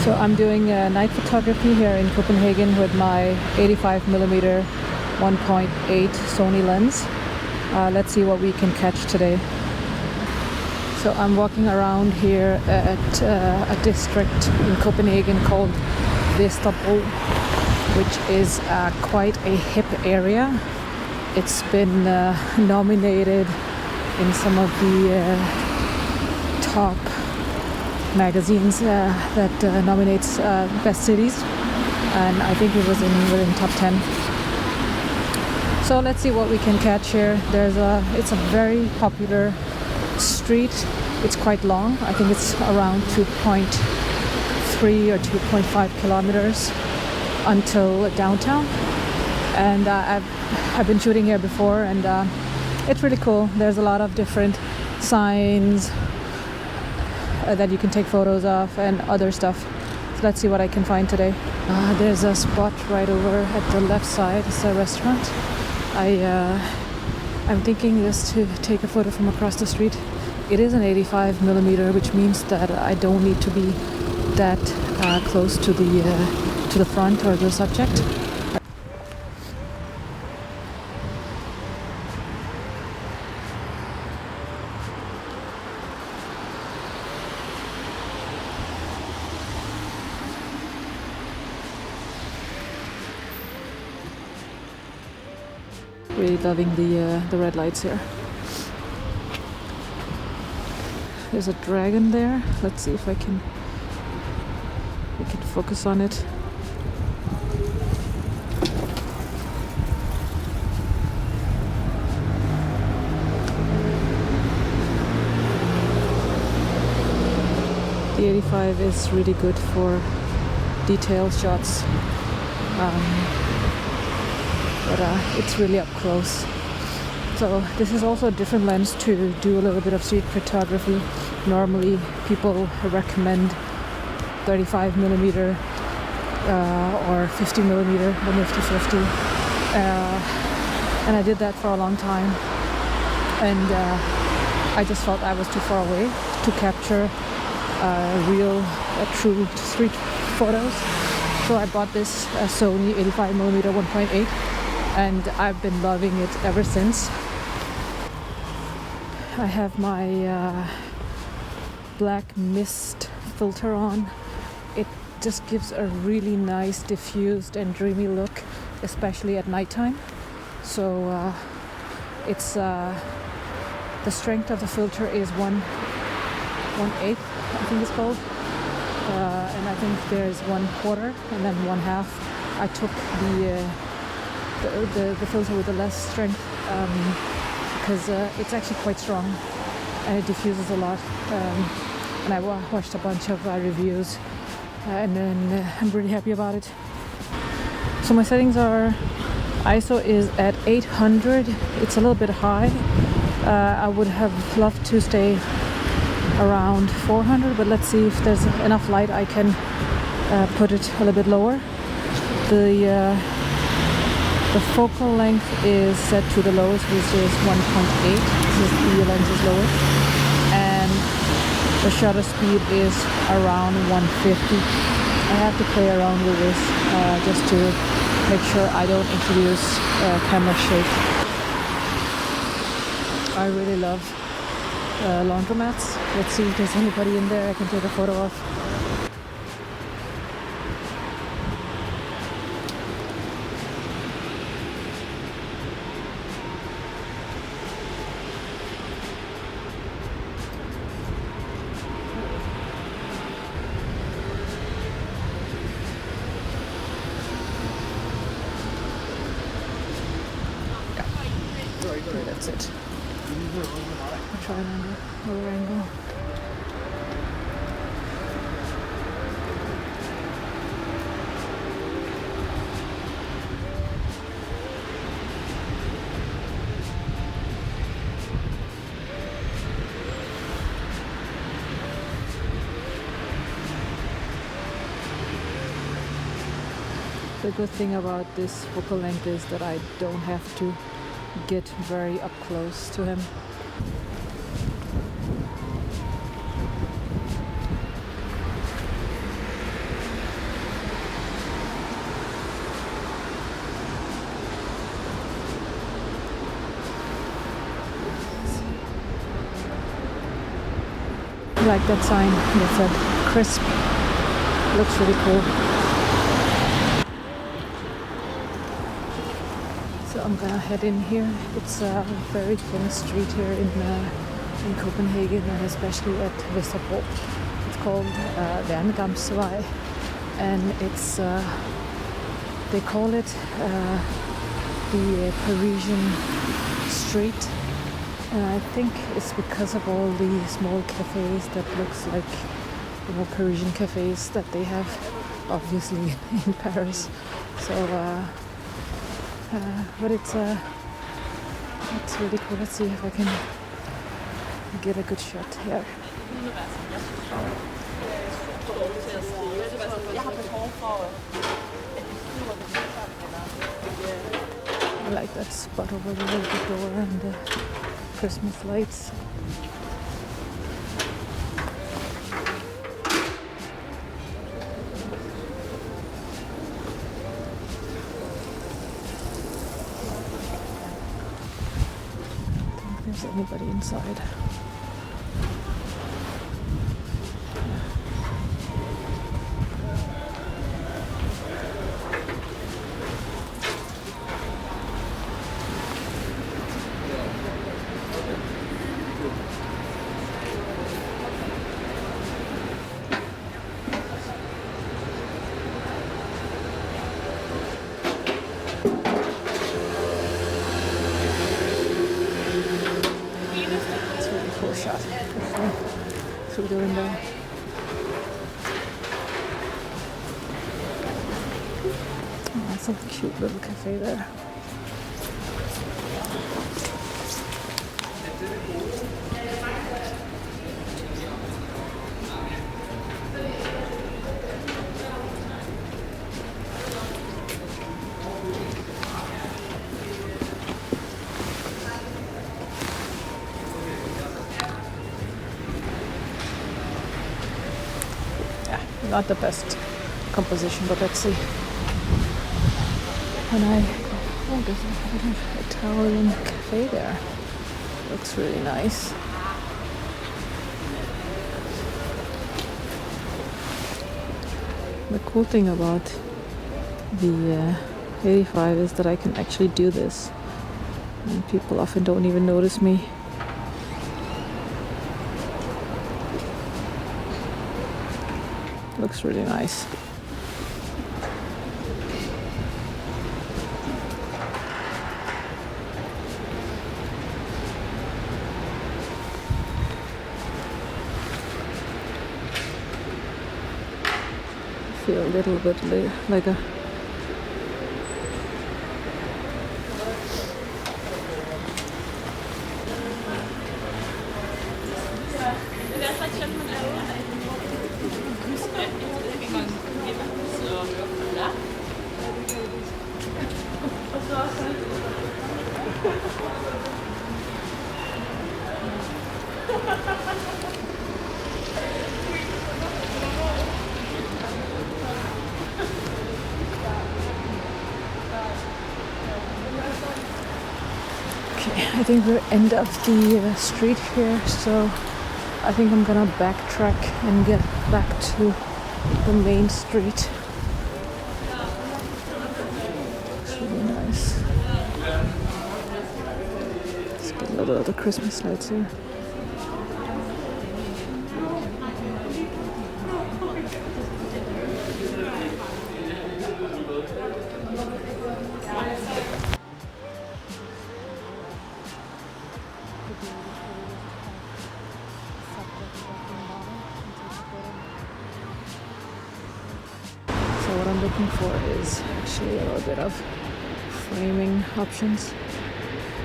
So I'm doing night photography here in Copenhagen with my 85mm 1.8 Sony lens. Let's see what we can catch today. So I'm walking around here at a district in Copenhagen called Vesterbro, which is quite a hip area. It's been nominated in some of the top magazines that nominates best cities, and I think it was within top 10. So let's see what we can catch here. It's a very popular street. It's quite long. I think it's around 2.3 or 2.5 kilometers until downtown, and I've been shooting here before, and it's really cool. There's a lot of different signs that you can take photos of and other stuff. So let's see what I can find today. There's a spot right over at the left side. It's a restaurant. I'm thinking just to take a photo from across the street. It is an 85mm, which means that I don't need to be that close to the front or the subject. Really loving the red lights here. There's a dragon there. Let's see if we can focus on it. The 85 is really good for detail shots. But it's really up close. So this is also a different lens to do a little bit of street photography. Normally people recommend 35mm or 50mm, the Nifty 50. And I did that for a long time. And I just felt I was too far away to capture true street photos. So I bought this Sony 85mm 1.8. and I've been loving it ever since. I have my black mist filter on. It just gives a really nice diffused and dreamy look, especially at nighttime. So it's the strength of the filter is 1/8, I think it's called, and I think there's 1/4 and then 1/2. I took the filter with the less strength because it's actually quite strong and it diffuses a lot, and I watched a bunch of reviews and then I'm really happy about it. So my settings are, ISO is at 800. It's a little bit high. I would have loved to stay around 400, but let's see if there's enough light I can put it a little bit lower. The focal length is set to the lowest, which is 1.8, since the lens is lower, and the shutter speed is around 150. I have to play around with this just to make sure I don't introduce camera shake. I really love laundromats. Let's see if there's anybody in there I can take a photo of. Okay, that's it. I'll try another angle. The good thing about this focal length is that I don't have to get very up close to him. I like that sign. It's a crisp. Looks really cool. So I'm gonna head in here. It's a very famous street here in Copenhagen, and especially at Vesterbro. It's called Værnegamsvej, and it's they call it the Parisian street. And I think it's because of all the small cafes that looks like the more Parisian cafes that they have, obviously, in Paris. So, but it's really cool. Let's see if I can get a good shot here. I like that spot over there with the door and the Christmas lights. I don't think there's anybody inside. Shot through the window. Oh, that's a cute little cafe there. Not the best composition, but let's see. And there's an Italian cafe there. Looks really nice. The cool thing about the 85 is that I can actually do this, and people often don't even notice me. Looks really nice. I feel a little bit like a I think we're end of the street here, so I think I'm gonna backtrack and get back to the main street. It's really nice. Let's get a little of the Christmas lights here. What I'm looking for is actually a little bit of framing options.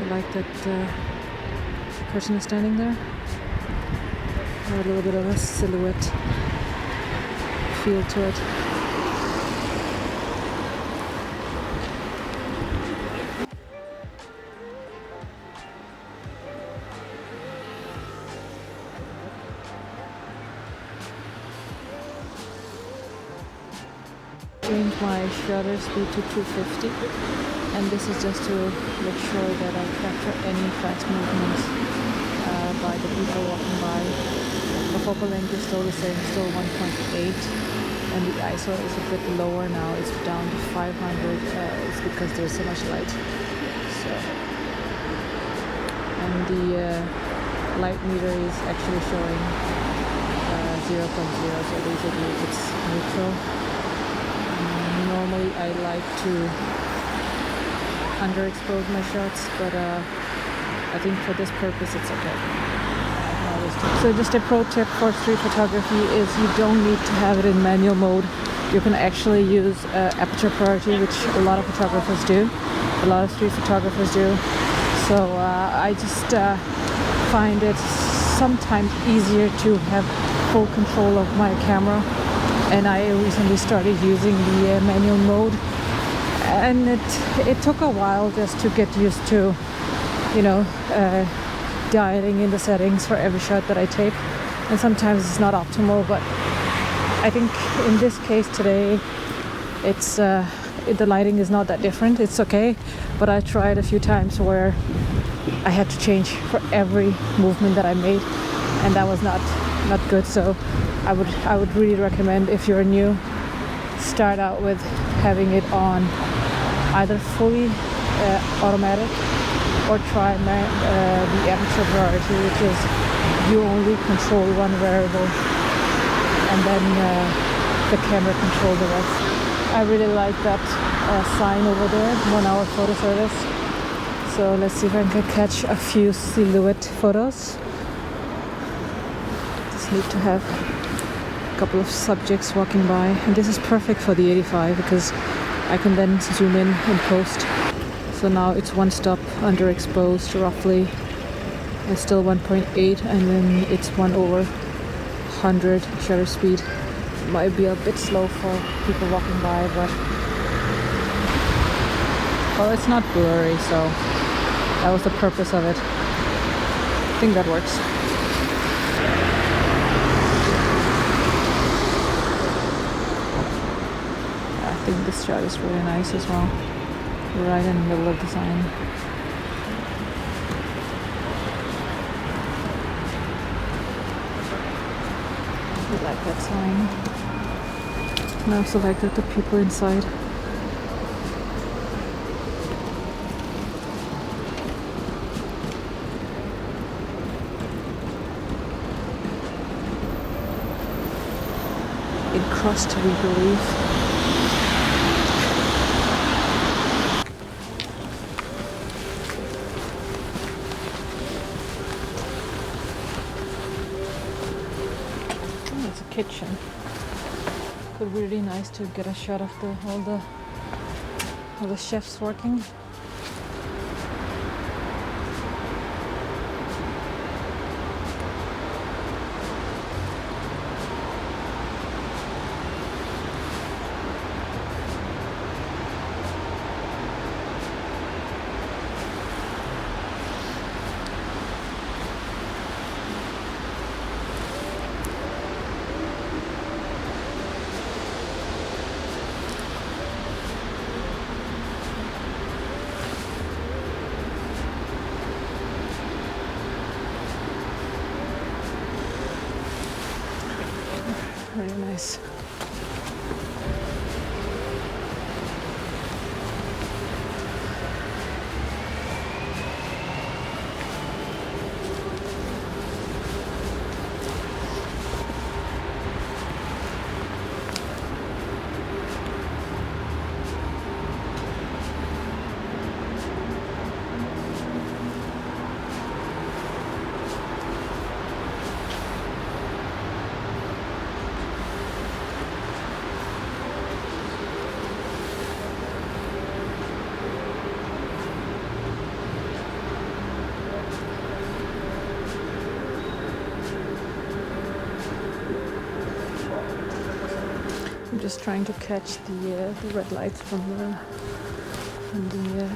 I like that the person is standing there. A little bit of a silhouette feel to it. Change my shutter speed to 250, and this is just to make sure that I capture any fast movements by the people walking by. The focal length is still the same, still 1.8, and the ISO is a bit lower now. It's down to 500. It's because there's so much light. So, and the light meter is actually showing 0.0, so basically it's neutral. Normally I like to underexpose my shots, but I think for this purpose it's okay. So just a pro tip for street photography is you don't need to have it in manual mode. You can actually use aperture priority, which a lot of photographers do. A lot of street photographers do. So I just find it sometimes easier to have full control of my camera, and I recently started using the manual mode, and it took a while just to get used to, you know, dialing in the settings for every shot that I take, and sometimes it's not optimal, but I think in this case today it's the lighting is not that different. It's okay, but I tried a few times where I had to change for every movement that I made, and that was not good. So I would really recommend, if you're new, start out with having it on either fully automatic, or try the aperture priority, which is you only control one variable and then the camera control the rest. I really like that sign over there, 1 hour photo service. So let's see if I can catch a few silhouette photos. Just need to have a couple of subjects walking by, and this is perfect for the 85 because I can then zoom in and post. So now it's one stop underexposed roughly. It's still 1.8, and then it's 1/100 shutter speed. It might be a bit slow for people walking by, but well, it's not blurry, so that was the purpose of it. I think that works. I think this shot is really nice as well. Right in the middle of the sign. I like that sign. And I also like that the people inside. In crust, we believe. Kitchen. Could be really nice to get a shot of all the chefs working. Very nice. I'm just trying to catch the red lights from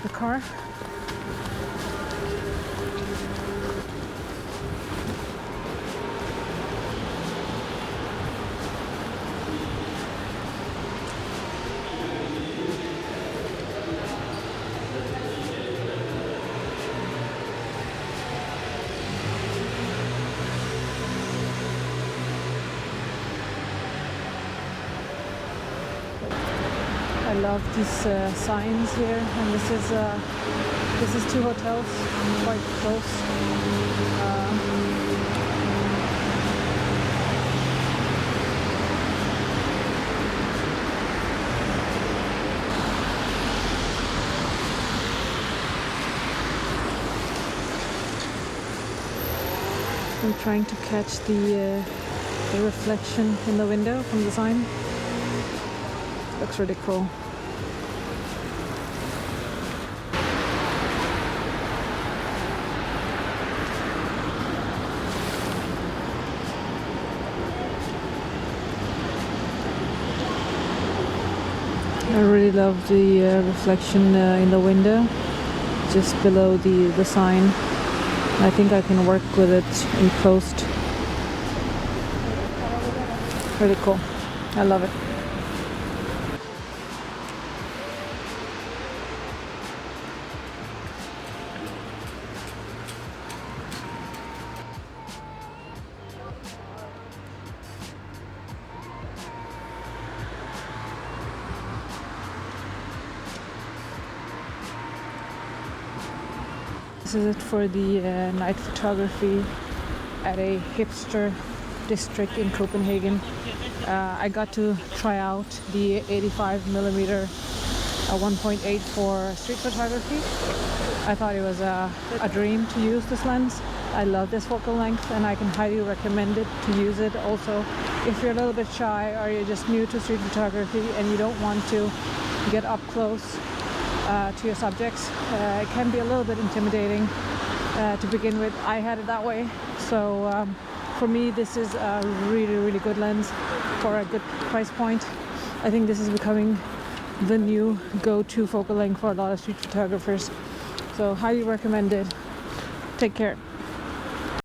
the car. love these signs here, and this is two hotels quite close. I'm trying to catch the reflection in the window from the sign. Looks really cool. I really love the reflection in the window just below the sign. I think I can work with it in post. Really cool. I love it. This is it for the night photography at a hipster district in Copenhagen. I got to try out the 85mm 1.8 for street photography. I thought it was a dream to use this lens. I love this focal length and I can highly recommend it to use it. Also, if you're a little bit shy or you're just new to street photography and you don't want to get up close to your subjects, it can be a little bit intimidating to begin with. I had it that way, so for me this is a really good lens for a good price point. I think this is becoming the new go-to focal length for a lot of street photographers, so highly recommended. Take care.